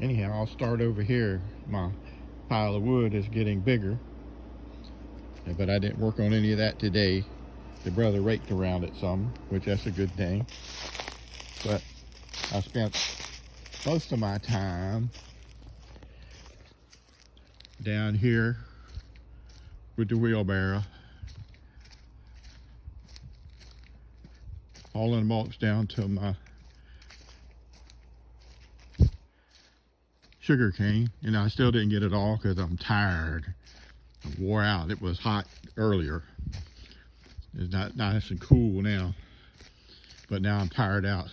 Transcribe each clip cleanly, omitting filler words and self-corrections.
Anyhow, I'll start over here. My pile of wood is getting bigger, but I didn't work on any of that today. The brother raked around it some, which that's a good thing. But I spent most of my time down here with the wheelbarrow, hauling mulch down to my sugar cane. And I still didn't get it all because I'm tired. I wore out. It was hot earlier. It's not nice and cool now, but now I'm tired out.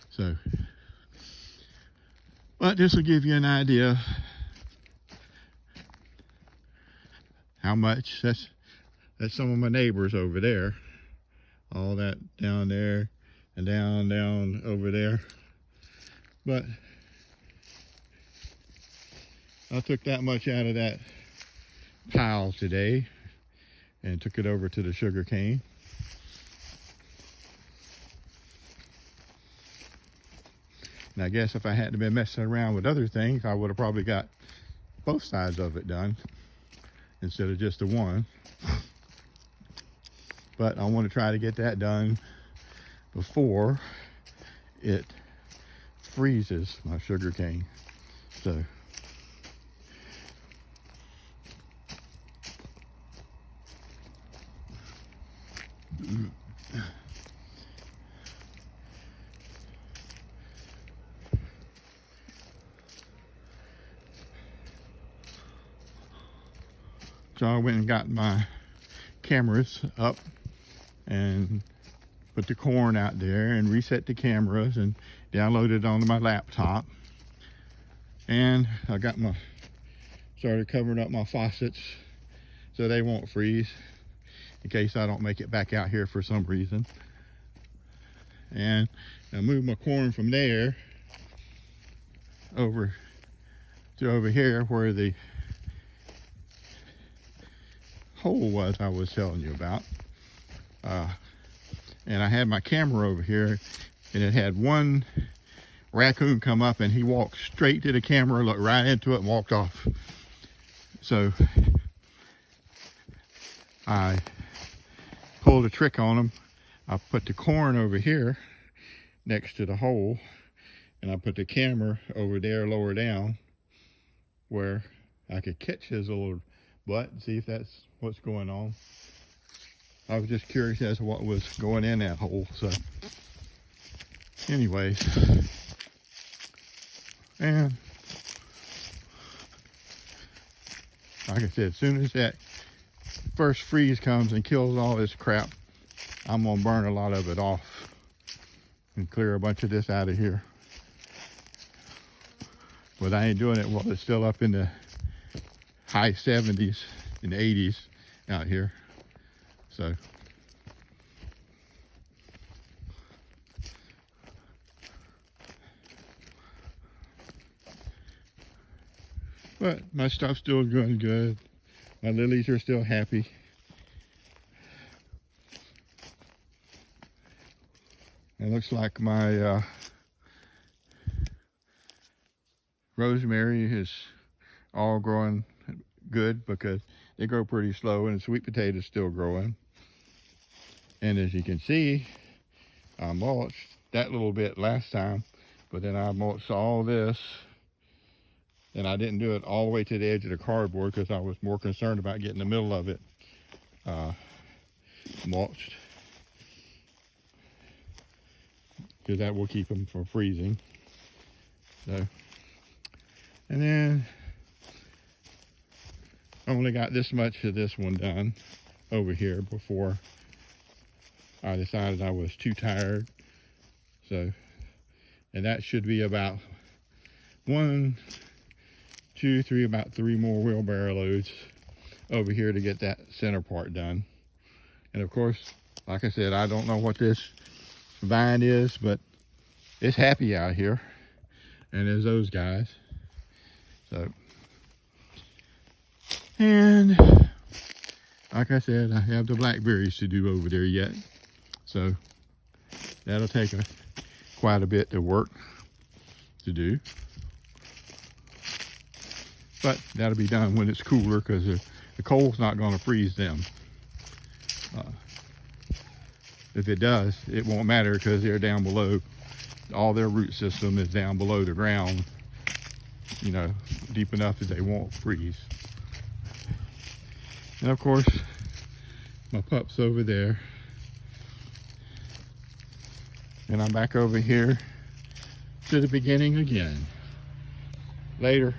So, but this will give you an idea how much. That's some of my neighbors over there. All that down there and down over there. But I took that much out of that pile today and took it over to the sugar cane. And I guess if I hadn't been messing around with other things, I would have probably got both sides of it done instead of just the one. But I want to try to get that done before it freezes my sugar cane. So I went and got my cameras up and put the corn out there and reset the cameras and downloaded it onto my laptop. And I got started covering up my faucets so they won't freeze in case I don't make it back out here for some reason. And I moved my corn from there over to over here where the hole was I was telling you about. And I had my camera over here, and it had one raccoon come up, and he walked straight to the camera, looked right into it, and walked off. So I pulled a trick on him. I put the corn over here next to the hole, and I put the camera over there lower down where I could catch his little butt and see if that's what's going on. I was just curious as to what was going in that hole. So anyways, and like I said, as soon as that first freeze comes and kills all this crap, I'm gonna burn a lot of it off and clear a bunch of this out of here. But I ain't doing it while it's still up in the high 70s and 80s out here. So but my stuff's still doing good. My lilies are still happy. It looks like my rosemary is all growing good because they grow pretty slow, and the sweet potato is still growing. And as you can see, I mulched that little bit last time, but then I mulched all this, and I didn't do it all the way to the edge of the cardboard because I was more concerned about getting the middle of it mulched, because that will keep them from freezing. So, and then I only got this much of this one done over here before I decided I was too tired. So, and that should be about 1, 2, 3, about 3 more wheelbarrow loads over here to get that center part done. And of course, like I said, I don't know what this vine is, but it's happy out here, and there's those guys. So, and like I said, I have the blackberries to do over there yet, so that'll take quite a bit of work to do. But that'll be done when it's cooler, because the cold's not going to freeze them. If it does, it won't matter, because they're down below. All their root system is down below the ground, you know, deep enough that they won't freeze. And of course, my pup's over there. And I'm back over here to the beginning again. Later.